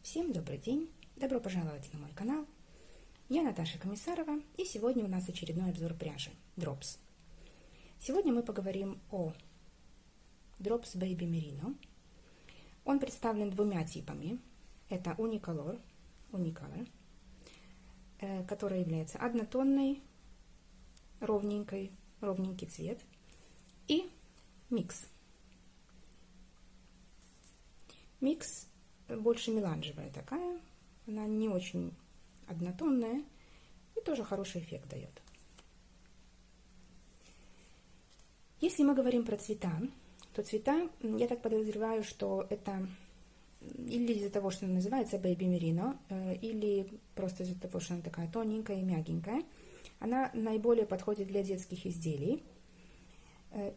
Всем добрый день! Добро пожаловать на мой канал. Я Наташа Комиссарова, и сегодня у нас очередной обзор пряжи Drops. Сегодня мы поговорим о Drops Baby Merino. Он представлен двумя типами. Это Unicolor, который является однотонной, ровненький цвет, и микс. Микс больше меланжевая такая, она не очень однотонная и тоже хороший эффект дает. Если мы говорим про цвета, то цвета, я так подозреваю, что это или из-за того, что она называется Baby Merino, или просто из-за того, что она такая тоненькая и мягенькая, она наиболее подходит для детских изделий.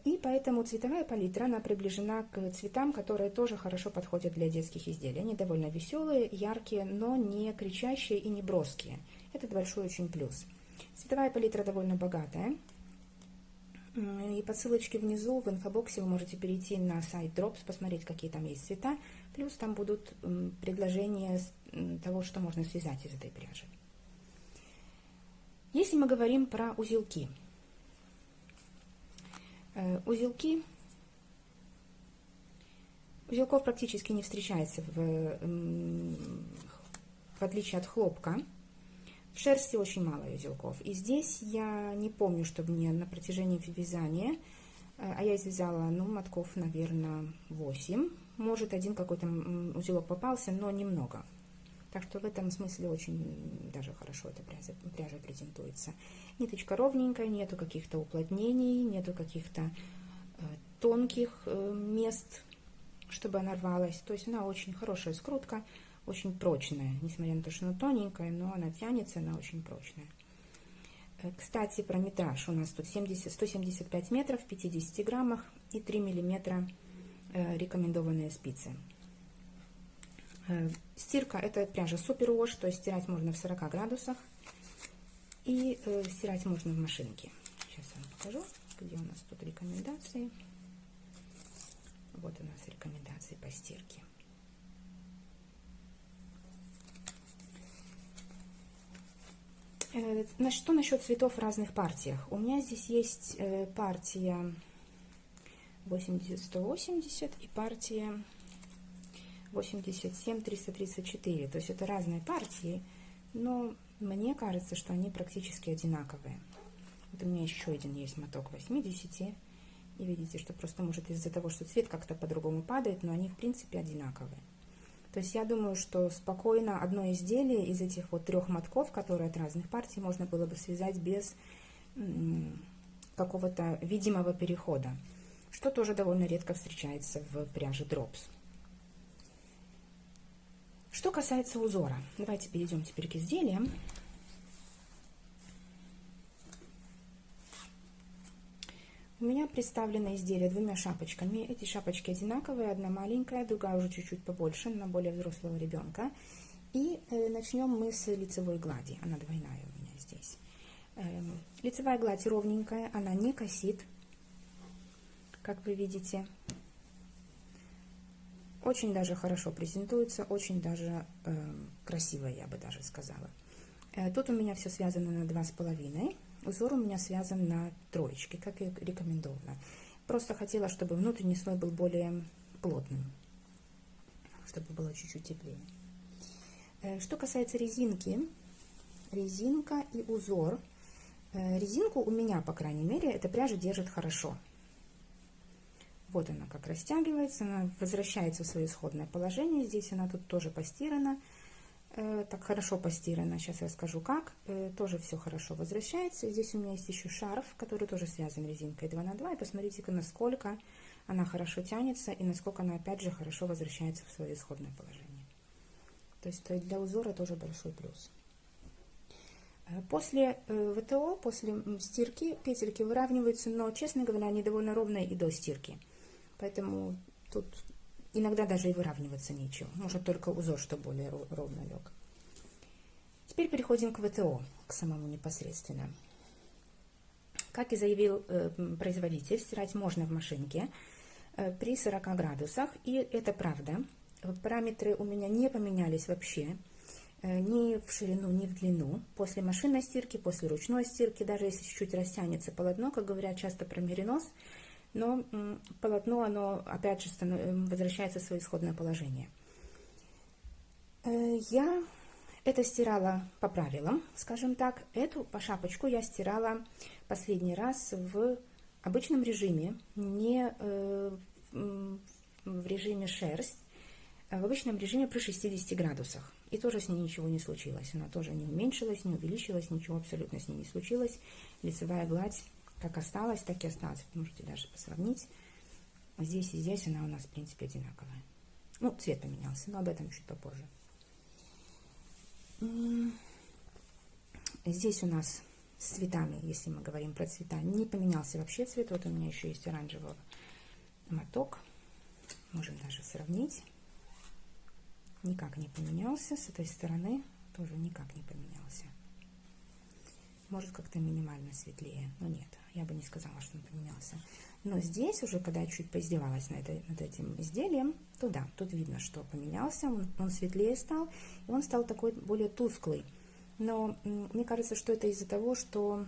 И поэтому цветовая палитра, она приближена к цветам, которые тоже хорошо подходят для детских изделий. Они довольно веселые, яркие, но не кричащие и не броские. Это большой очень плюс. Цветовая палитра довольно богатая. И по ссылочке внизу в инфобоксе вы можете перейти на сайт Drops, посмотреть, какие там есть цвета. Плюс там будут предложения того, что можно связать из этой пряжи. Если мы говорим про узелки. Узелков практически не встречается, в отличие от хлопка. В шерсти очень мало узелков. И здесь я не помню, чтобы мне на протяжении вязания, а я связала, мотков, наверное, 8. Может, один какой-то узелок попался, но немного. Так что в этом смысле очень даже хорошо эта пряжа презентуется. Ниточка ровненькая, нету каких-то уплотнений, нету каких-то тонких мест, чтобы она рвалась. То есть она очень хорошая скрутка, очень прочная. Несмотря на то, что она тоненькая, но она тянется, она очень прочная. Кстати, про метраж. У нас тут 175 метров в 50 граммах и 3 миллиметра рекомендованные спицы. Стирка — это пряжа супер вош, то есть стирать можно в 40 градусах и стирать можно в машинке. Сейчас я вам покажу, где у нас тут рекомендации. Вот у нас рекомендации по стирке. Что насчет цветов в разных партиях? У меня здесь есть партия 80-180 и партия 87-334, то есть это разные партии, но мне кажется, что они практически одинаковые. Вот у меня еще один есть моток 80, и видите, что просто может из-за того, что цвет как-то по-другому падает, но они в принципе одинаковые. То есть я думаю, что спокойно одно изделие из этих вот 3 мотков, которые от разных партий, можно было бы связать без какого-то видимого перехода, что тоже довольно редко встречается в пряже Drops. Что касается узора, давайте перейдем теперь к изделиям. У меня представлено изделие 2 шапочками. Эти шапочки одинаковые, одна маленькая, другая уже чуть-чуть побольше, на более взрослого ребенка. И начнем мы с лицевой глади, она двойная у меня здесь. Лицевая гладь ровненькая, она не косит, как вы видите. Очень даже хорошо презентуется, очень даже красиво, я бы даже сказала. Тут у меня все связано на 2,5. Узор у меня связан на 3, как и рекомендовано. Просто хотела, чтобы внутренний слой был более плотным, чтобы было чуть-чуть теплее. Что касается резинки, резинка и узор. Резинку у меня, по крайней мере, эта пряжа держит хорошо. Вот она как растягивается, она возвращается в свое исходное положение. Здесь она тут тоже постирана, так хорошо постирана. Сейчас я расскажу как. Тоже все хорошо возвращается. Здесь у меня есть еще шарф, который тоже связан резинкой 2 на 2. И посмотрите-ка, насколько она хорошо тянется и насколько она опять же хорошо возвращается в свое исходное положение. То есть для узора тоже большой плюс. После ВТО, после стирки, петельки выравниваются, но, честно говоря, они довольно ровные и до стирки. Поэтому тут иногда даже и выравниваться нечего. Может только узор, что более ровно лег. Теперь переходим к ВТО, к самому непосредственно. Как и заявил производитель, стирать можно в машинке при 40 градусах. И это правда. параметры у меня не поменялись вообще, ни в ширину, ни в длину. После машинной стирки, после ручной стирки, даже если чуть-чуть растянется полотно, как говорят часто про меринос, но полотно, оно опять же возвращается в свое исходное положение. Я это стирала по правилам, скажем так. Эту шапочку я стирала последний раз в обычном режиме, не в режиме шерсть, а в обычном режиме при 60 градусах. И тоже с ней ничего не случилось. Она тоже не уменьшилась, не увеличилась, ничего абсолютно с ней не случилось. Лицевая гладь как осталась, так и осталась. Вы можете даже посравнить. Здесь и здесь она у нас, в принципе, одинаковая. Ну, цвет поменялся, но об этом чуть попозже. Здесь у нас с цветами, если мы говорим про цвета, не поменялся вообще цвет. Вот у меня еще есть оранжевый моток. Можем даже сравнить. Никак не поменялся. С этой стороны тоже никак не поменялся. Может, как-то минимально светлее, но нет, я бы не сказала, что он поменялся. Но здесь уже, когда я чуть поиздевалась над этим изделием, то да, тут видно, что поменялся, он светлее стал, и он стал такой более тусклый. Но мне кажется, что это из-за того, что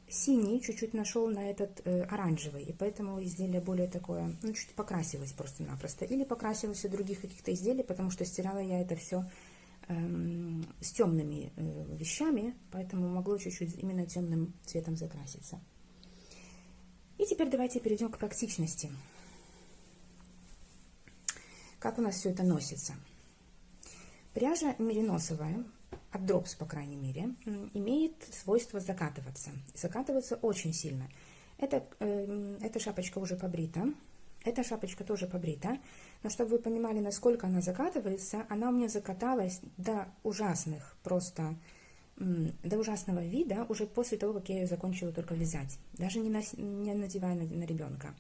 синий чуть-чуть нашел на этот оранжевый, и поэтому изделие более такое, ну, чуть покрасилось просто-напросто. Или покрасилось от других каких-то изделий, потому что стирала я это все с темными вещами, поэтому могло чуть-чуть именно темным цветом закраситься. И теперь давайте перейдем к практичности. Как у нас все это носится? Пряжа мериносовая, от Drops, по крайней мере, имеет свойство закатываться. Закатываться очень сильно. Эта шапочка уже побрита. Эта шапочка тоже побрита. Но чтобы вы понимали, насколько она закатывается, она у меня закаталась до ужасных, просто до ужасного вида уже после того, как я ее закончила только вязать. Даже не надевая на ребенка.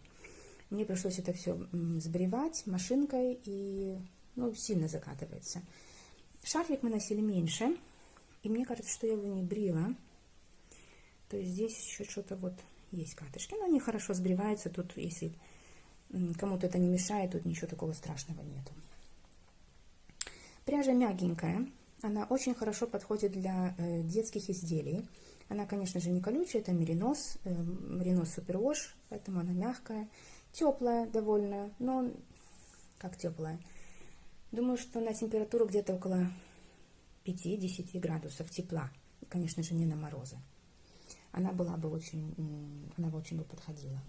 Мне пришлось это все сбривать машинкой, и ну, сильно закатывается. Шарфик мы носили меньше, и мне кажется, что я его не брила. То есть здесь еще что-то вот есть катышки, но они хорошо сбриваются. Тут, если кому-то это не мешает, тут ничего такого страшного нету. Пряжа мягенькая, она очень хорошо подходит для детских изделий. Она, конечно же, не колючая, это меринос, меринос супервош, поэтому она мягкая, теплая довольно, но как теплая. Думаю, что на температуру где-то около 5-10 градусов тепла, конечно же, не на морозы. Она бы очень бы подходила.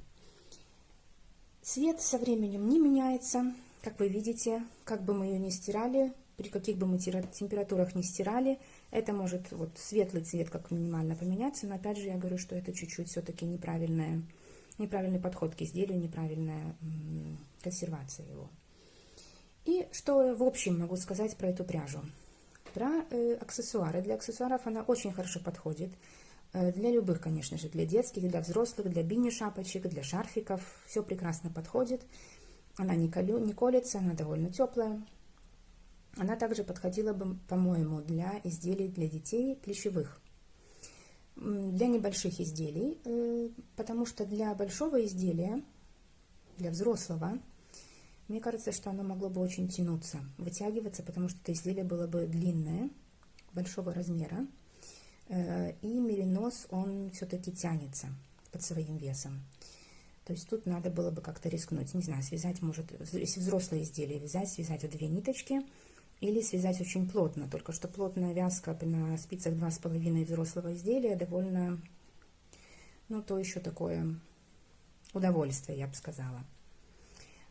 Цвет со временем не меняется, как вы видите, как бы мы ее ни стирали, при каких бы мы температурах не стирали, это может вот светлый цвет как минимально поменяться, но опять же я говорю, что это чуть-чуть все-таки неправильный подход к изделию, неправильная консервация его. И что в общем могу сказать про эту пряжу? Про аксессуары. Для аксессуаров она очень хорошо подходит. Для любых, конечно же, для детских, для взрослых, для бини-шапочек, для шарфиков. Все прекрасно подходит. Она не колется, она довольно теплая. Она также подходила бы, по-моему, для изделий для детей плечевых. Для небольших изделий, потому что для большого изделия, для взрослого, мне кажется, что оно могло бы очень тянуться, вытягиваться, потому что это изделие было бы длинное, большого размера. И меринос, он все-таки тянется под своим весом. То есть тут надо было бы как-то рискнуть. Не знаю, связать, может, если взрослое изделие связать в 2 ниточки, или связать очень плотно. Только что плотная вязка на спицах 2,5 взрослого изделия довольно, ну, то еще такое удовольствие, я бы сказала.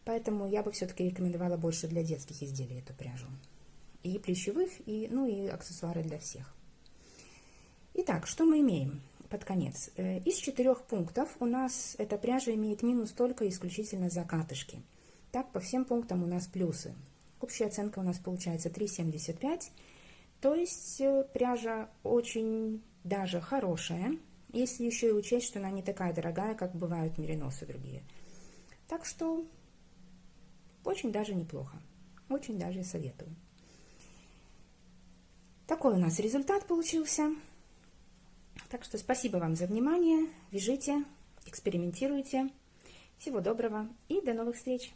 Поэтому я бы все-таки рекомендовала больше для детских изделий эту пряжу. И плечевых, и аксессуары для всех. Итак, что мы имеем под конец? Из 4 пунктов у нас эта пряжа имеет минус только исключительно закатышки. Так, по всем пунктам у нас плюсы. Общая оценка у нас получается 3,75. То есть пряжа очень даже хорошая, если еще и учесть, что она не такая дорогая, как бывают мериносы другие. Так что очень даже неплохо. Очень даже советую. Такой у нас результат получился. Так что спасибо вам за внимание. Вяжите, экспериментируйте. Всего доброго и до новых встреч!